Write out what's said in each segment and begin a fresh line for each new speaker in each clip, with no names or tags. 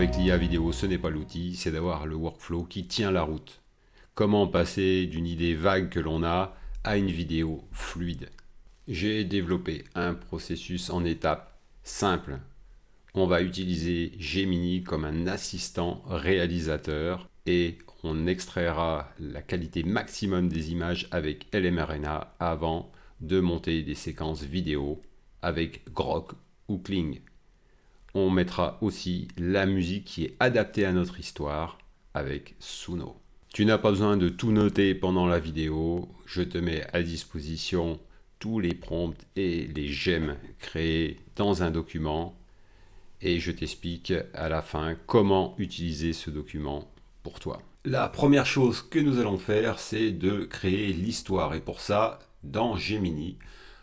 avec l'IA vidéo, ce n'est pas l'outil, c'est d'avoir le workflow qui tient la route. Comment passer d'une idée vague que l'on a à une vidéo fluide. J'ai développé un processus en étapes simples. On va utiliser Gemini comme un assistant réalisateur et on extraira la qualité maximum des images avec LMRNA avant de monter des séquences vidéo avec Grok ou Kling. On mettra aussi la musique qui est adaptée à notre histoire avec Suno. Tu n'as pas besoin de tout noter pendant la vidéo, je te mets à disposition tous les prompts et les gemmes créés dans un document et je t'explique à la fin comment utiliser ce document pour toi. La première chose que nous allons faire, c'est de créer l'histoire et pour ça, dans Gemini,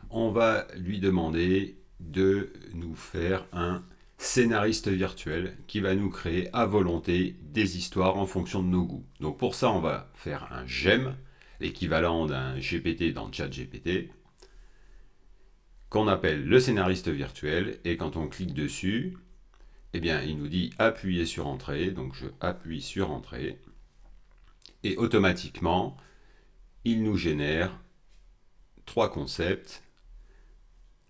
on va lui demander de nous faire un scénariste virtuel qui va nous créer à volonté des histoires en fonction de nos goûts. Donc pour ça, on va faire un gemme, l'équivalent d'un GPT dans ChatGPT, qu'on appelle le scénariste virtuel, et quand on clique dessus, eh bien, il nous dit appuyer sur entrée, donc je appuie sur entrée, et automatiquement, il nous génère 3 concepts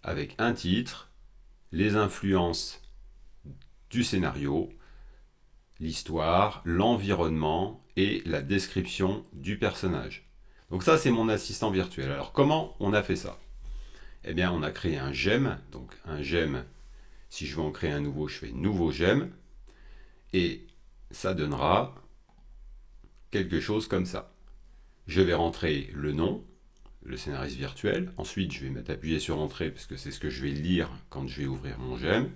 avec un titre, les influences du scénario, l'histoire, l'environnement et la description du personnage. Donc ça, c'est mon assistant virtuel. Alors comment on a fait ça? Eh bien, on a créé un gemme. Donc un gemme, si je veux en créer un nouveau, je fais nouveau gemme. Et ça donnera quelque chose comme ça. Je vais rentrer le nom, le scénariste virtuel. Ensuite, je vais m'appuyer sur entrée parce que c'est ce que je vais lire quand je vais ouvrir mon gemme.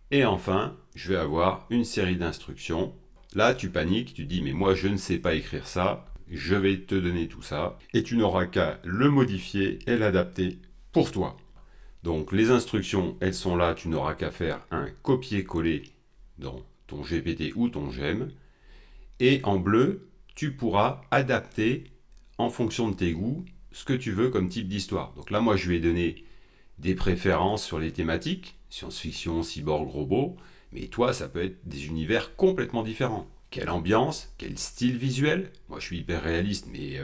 Et enfin, je vais avoir une série d'instructions. Là, tu paniques, tu dis, mais moi, je ne sais pas écrire ça. Je vais te donner tout ça. Et tu n'auras qu'à le modifier et l'adapter pour toi. Donc, les instructions, elles sont là. Tu n'auras qu'à faire un copier-coller dans ton GPT ou ton gemme. Et en bleu, tu pourras adapter en fonction de tes goûts ce que tu veux comme type d'histoire. Donc là, moi, je lui ai donné des préférences sur les thématiques, science-fiction, cyborg, robot, mais toi, ça peut être des univers complètement différents. Quelle ambiance, quel style visuel. Moi, je suis hyper réaliste, mais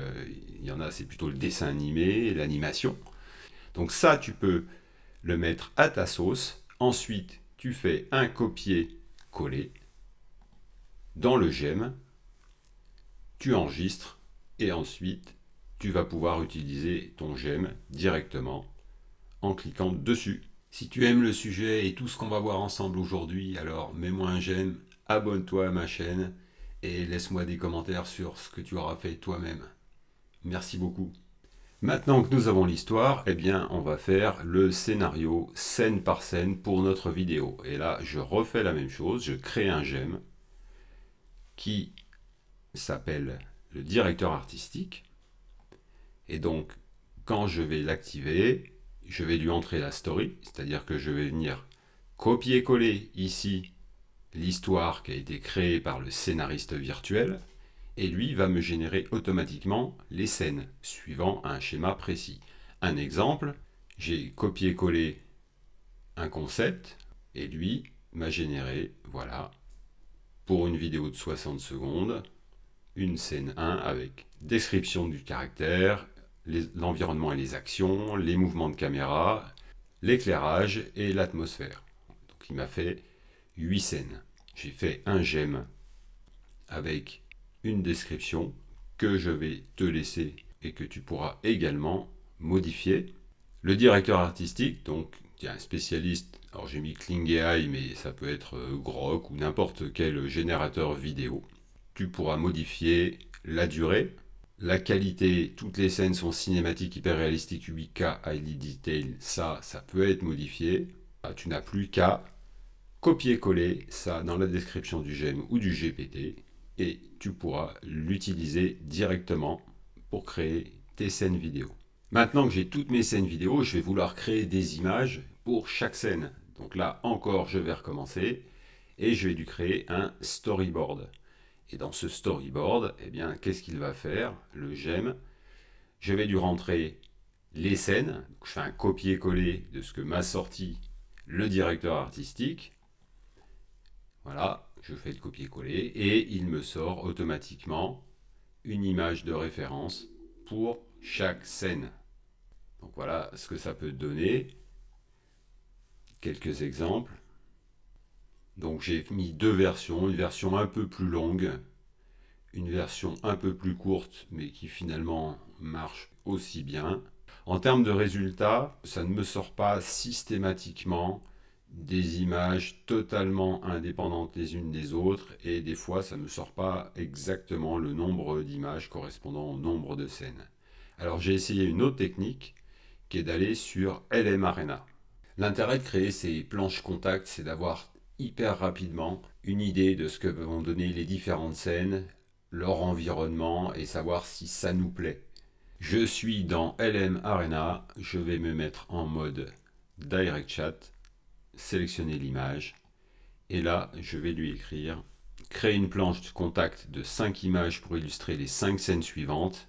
il y en a, c'est plutôt le dessin animé, l'animation. Donc ça, tu peux le mettre à ta sauce. Ensuite, tu fais un copier-coller dans le gemme, tu enregistres, et ensuite, tu vas pouvoir utiliser ton gemme directement en cliquant dessus. Si tu aimes le sujet et tout ce qu'on va voir ensemble aujourd'hui, alors mets-moi un j'aime, abonne-toi à ma chaîne et laisse-moi des commentaires sur ce que tu auras fait toi-même. Merci beaucoup. Maintenant que nous avons l'histoire, eh bien, on va faire le scénario scène par scène pour notre vidéo. Et là, je refais la même chose, je crée un j'aime qui s'appelle le directeur artistique. Et donc, quand je vais l'activer, je vais lui entrer la story, c'est-à-dire que je vais venir copier-coller ici l'histoire qui a été créée par le scénariste virtuel, et lui va me générer automatiquement les scènes, suivant un schéma précis. Un exemple, j'ai copié-collé un concept, et lui m'a généré, voilà, pour une vidéo de 60 secondes, une scène 1 avec description du caractère, l'environnement et les actions, les mouvements de caméra, l'éclairage et l'atmosphère. Donc il m'a fait 8 scènes. J'ai fait un j'aime avec une description que je vais te laisser et que tu pourras également modifier. Le directeur artistique, donc il y a un spécialiste, alors j'ai mis Kling AI, mais ça peut être Grok ou n'importe quel générateur vidéo. Tu pourras modifier la durée, la qualité, toutes les scènes sont cinématiques, hyper réalistiques, 8K, highly detail, ça peut être modifié. Tu n'as plus qu'à copier-coller ça dans la description du gemme ou du GPT et tu pourras l'utiliser directement pour créer tes scènes vidéo. Maintenant que j'ai toutes mes scènes vidéo, je vais vouloir créer des images pour chaque scène. Donc là encore, je vais recommencer et je vais lui créer un storyboard. Et dans ce storyboard, eh bien, qu'est-ce qu'il va faire? Le gemme, je vais lui rentrer les scènes. Je fais un copier-coller de ce que m'a sorti le directeur artistique. Voilà, Je fais le copier-coller et il me sort automatiquement une image de référence pour chaque scène. Donc voilà ce que ça peut donner. Quelques exemples. Donc j'ai mis deux versions, une version un peu plus longue, une version un peu plus courte, mais qui finalement marche aussi bien. En termes de résultats, ça ne me sort pas systématiquement des images totalement indépendantes les unes des autres, et des fois ça ne me sort pas exactement le nombre d'images correspondant au nombre de scènes. Alors j'ai essayé une autre technique qui est d'aller sur LM Arena. L'intérêt de créer ces planches contact, c'est d'avoir hyper rapidement une idée de ce que vont donner les différentes scènes, leur environnement et savoir si ça nous plaît. Je suis dans LM Arena, je vais me mettre en mode Direct Chat, sélectionner l'image et là je vais lui écrire créer une planche de contact de 5 images pour illustrer les 5 scènes suivantes.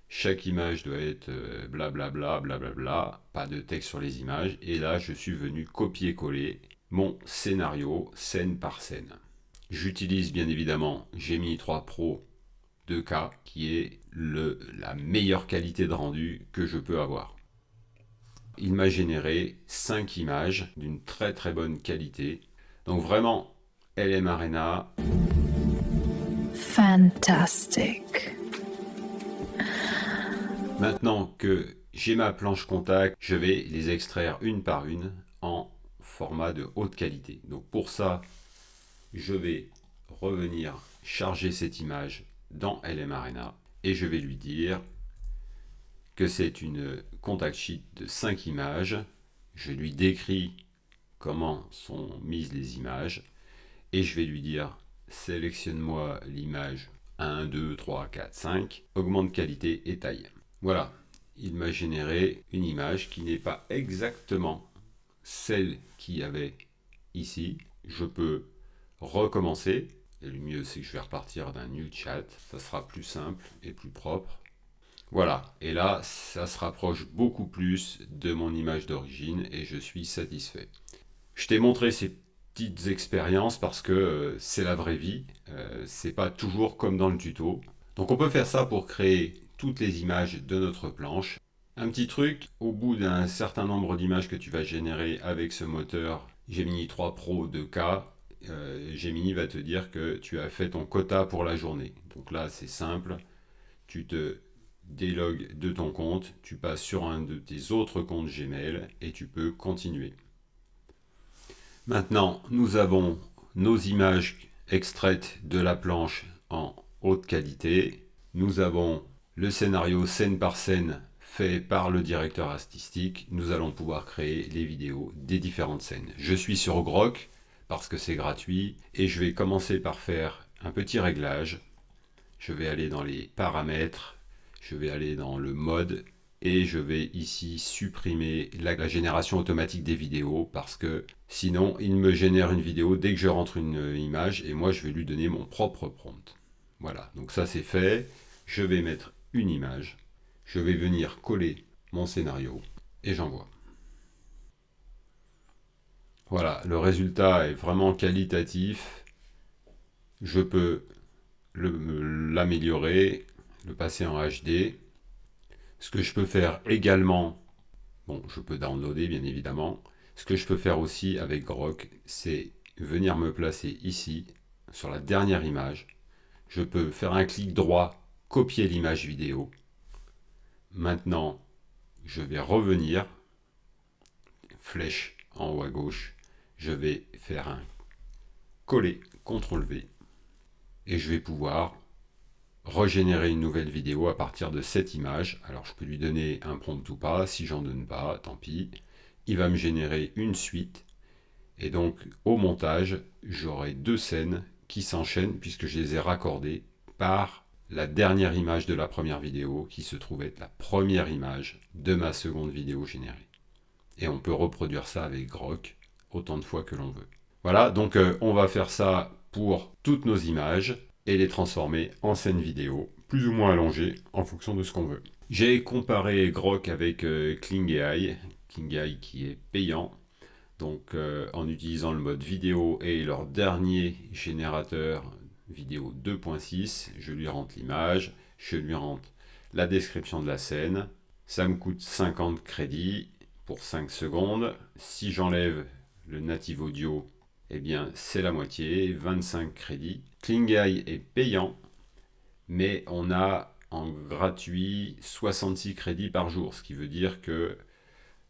Chaque image doit être blablabla, blablabla, pas de texte sur les images. Et là, je suis venu copier-coller mon scénario scène par scène. J'utilise bien évidemment Gemini 3 Pro 2K, qui est la meilleure qualité de rendu que je peux avoir. Il m'a généré 5 images d'une très très bonne qualité. Donc vraiment, LM Arena.
Fantastic.
Maintenant que j'ai ma planche contact, je vais les extraire une par une en format de haute qualité. Donc pour ça, je vais revenir charger cette image dans LM Arena et je vais lui dire que c'est une contact sheet de 5 images. Je lui décris comment sont mises les images et je vais lui dire sélectionne-moi l'image 1, 2, 3, 4, 5, augmente qualité et taille. Voilà, il m'a généré une image qui n'est pas exactement celle qu'il y avait ici. Je peux recommencer. Et le mieux, c'est que je vais repartir d'un new chat. Ça sera plus simple et plus propre. Voilà, et là, ça se rapproche beaucoup plus de mon image d'origine et je suis satisfait. Je t'ai montré ces petites expériences parce que c'est la vraie vie. C'est pas toujours comme dans le tuto. Donc on peut faire ça pour créer toutes les images de notre planche. Un petit truc, au bout d'un certain nombre d'images que tu vas générer avec ce moteur Gemini 3 Pro 2K, Gemini va te dire que tu as fait ton quota pour la journée. Donc là c'est simple, tu te délogues de ton compte, tu passes sur un de tes autres comptes Gmail et tu peux continuer. Maintenant, nous avons nos images extraites de la planche en haute qualité. Nous avons le scénario scène par scène fait par le directeur artistique. Nous allons pouvoir créer les vidéos des différentes scènes. Je suis sur Grok parce que c'est gratuit et je vais commencer par faire un petit réglage. Je vais aller dans les paramètres, je vais aller dans le mode et je vais ici supprimer la génération automatique des vidéos parce que sinon il me génère une vidéo dès que je rentre une image et moi je vais lui donner mon propre prompt. Voilà, donc ça c'est fait. Je vais mettre une image, je vais venir coller mon scénario et j'envoie. Voilà, le résultat est vraiment qualitatif. Je peux l'améliorer, le passer en HD. Ce que je peux faire également, bon, je peux downloader bien évidemment. Ce que je peux faire aussi avec Grok, c'est venir me placer ici, sur la dernière image. Je peux faire un clic droit, copier l'image vidéo. Maintenant, je vais revenir, flèche en haut à gauche. Je vais faire un coller, CTRL V. Et je vais pouvoir régénérer une nouvelle vidéo à partir de cette image. Alors je peux lui donner un prompt ou pas, si j'en donne pas, tant pis. Il va me générer une suite et donc au montage, j'aurai deux scènes qui s'enchaînent puisque je les ai raccordées par la dernière image de la première vidéo qui se trouve être la première image de ma seconde vidéo générée. Et on peut reproduire ça avec Grok autant de fois que l'on veut. Voilà, donc on va faire ça pour toutes nos images et les transformer en scène vidéo, plus ou moins allongée, en fonction de ce qu'on veut. J'ai comparé Grok avec Kling AI qui est payant. Donc en utilisant le mode vidéo et leur dernier générateur vidéo 2.6, je lui rentre l'image, je lui rentre la description de la scène. Ça me coûte 50 crédits pour 5 secondes. Si j'enlève le native audio, eh bien c'est la moitié, 25 crédits. Klingai est payant, mais on a en gratuit 66 crédits par jour, ce qui veut dire que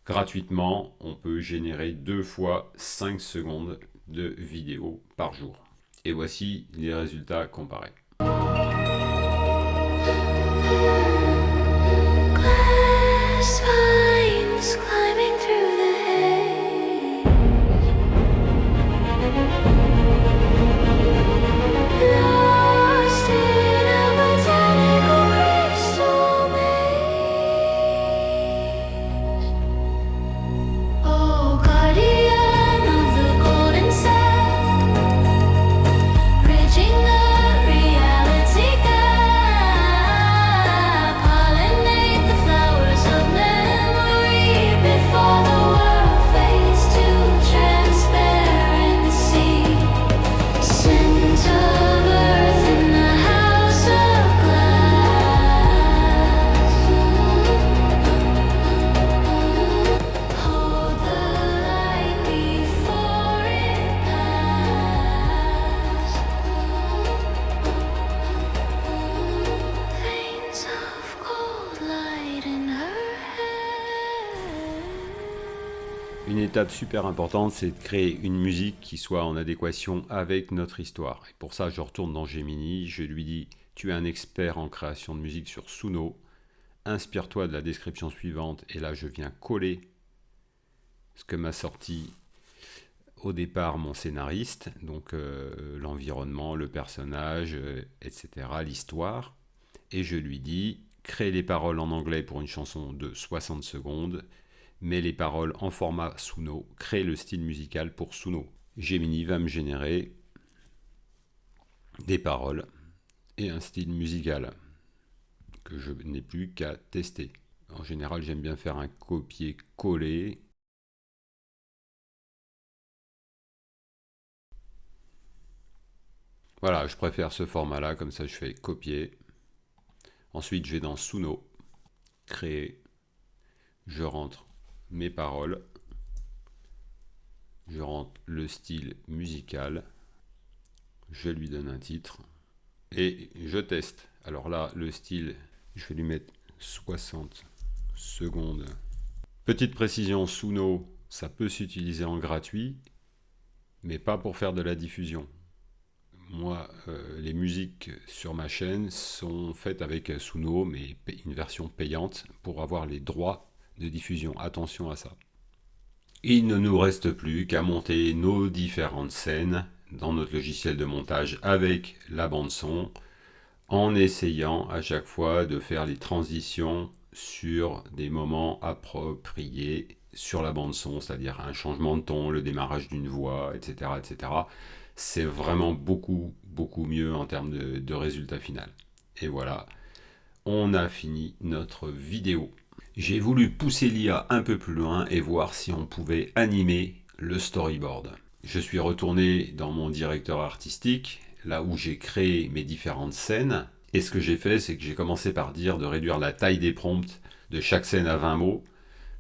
gratuitement, on peut générer 2 fois 5 secondes de vidéo par jour. Et voici les résultats comparés. Une étape super importante, c'est de créer une musique qui soit en adéquation avec notre histoire. Et pour ça, je retourne dans Gemini, je lui dis « Tu es un expert en création de musique sur Suno, inspire-toi de la description suivante. » Et là, je viens coller ce que m'a sorti au départ mon scénariste, donc l'environnement, le personnage, etc., l'histoire. Et je lui dis « Crée les paroles en anglais pour une chanson de 60 secondes. » Mets les paroles en format Suno, crée le style musical pour Suno. Gemini va me générer des paroles et un style musical que je n'ai plus qu'à tester. En général, j'aime bien faire un copier-coller. Voilà, je préfère ce format-là, comme ça je fais copier. Ensuite, je vais dans Suno, créer, je rentre mes paroles, je rentre le style musical, je lui donne un titre et je teste. Alors là, le style, je vais lui mettre 60 secondes. Petite précision, Suno, ça peut s'utiliser en gratuit, mais pas pour faire de la diffusion. Moi, les musiques sur ma chaîne sont faites avec Suno, mais une version payante pour avoir les droits de diffusion. Attention à ça. Il ne nous reste plus qu'à monter nos différentes scènes dans notre logiciel de montage avec la bande son, en essayant à chaque fois de faire les transitions sur des moments appropriés sur la bande son, c'est-à-dire un changement de ton, le démarrage d'une voix, etc., etc. C'est vraiment beaucoup mieux en termes de résultat final. Et voilà, on a fini notre vidéo. J'ai voulu pousser l'IA un peu plus loin et voir si on pouvait animer le storyboard. Je suis retourné dans mon directeur artistique, là où j'ai créé mes différentes scènes. Et ce que j'ai fait, c'est que j'ai commencé par dire de réduire la taille des prompts de chaque scène à 20 mots.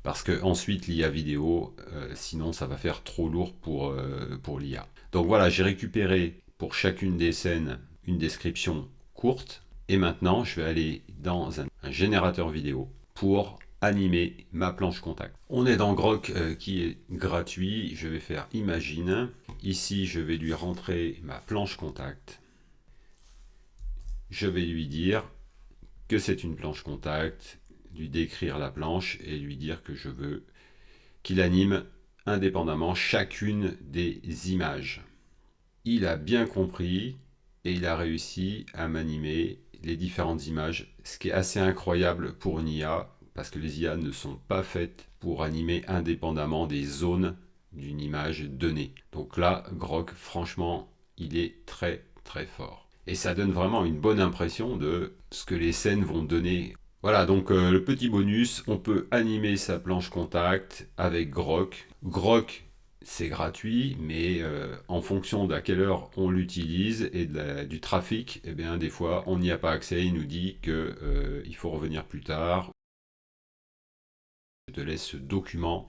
Parce que ensuite l'IA vidéo, sinon ça va faire trop lourd pour l'IA. Donc voilà, j'ai récupéré pour chacune des scènes une description courte. Et maintenant, je vais aller dans un générateur vidéo pour animer ma planche contact. On est dans Grok qui est gratuit. Je vais faire Imagine. Ici, je vais lui rentrer ma planche contact. Je vais lui dire que c'est une planche contact, lui décrire la planche et lui dire que je veux qu'il anime indépendamment chacune des images. Il a bien compris et il a réussi à m'animer les différentes images, ce qui est assez incroyable pour une IA, parce que les IA ne sont pas faites pour animer indépendamment des zones d'une image donnée. Donc là, Grok, franchement, il est très fort. Et ça donne vraiment une bonne impression de ce que les scènes vont donner. Voilà, donc le petit bonus, on peut animer sa planche contact avec Grok. Grok C'est gratuit, mais en fonction d'à quelle heure on l'utilise et du trafic, eh bien, des fois, on n'y a pas accès. Il nous dit que il faut revenir plus tard. Je te laisse ce document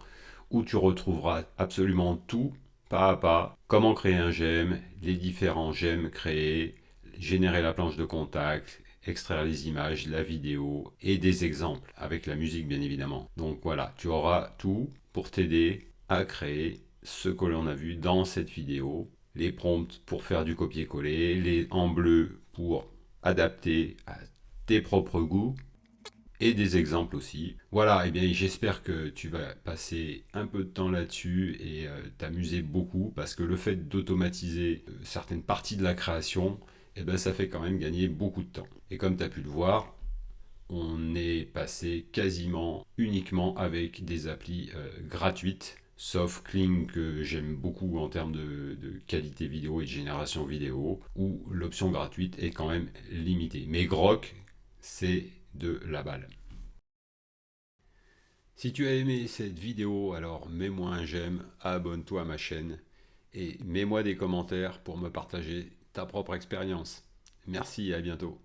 où tu retrouveras absolument tout, pas à pas. Comment créer un gemme, les différents gemmes créés, générer la planche de contact, extraire les images, la vidéo et des exemples avec la musique bien évidemment. Donc voilà, tu auras tout pour t'aider à créer ce que l'on a vu dans cette vidéo. Les prompts pour faire du copier-coller, les en bleu pour adapter à tes propres goûts et des exemples aussi. Voilà, et bien j'espère que tu vas passer un peu de temps là-dessus et t'amuser beaucoup parce que le fait d'automatiser certaines parties de la création, eh ben, ça fait quand même gagner beaucoup de temps. Et comme tu as pu le voir, on est passé quasiment uniquement avec des applis gratuites, sauf Kling que j'aime beaucoup en termes de qualité vidéo et de génération vidéo, où l'option gratuite est quand même limitée. Mais Grok, c'est de la balle. Si tu as aimé cette vidéo, alors mets-moi un j'aime, abonne-toi à ma chaîne et mets-moi des commentaires pour me partager ta propre expérience. Merci et à bientôt.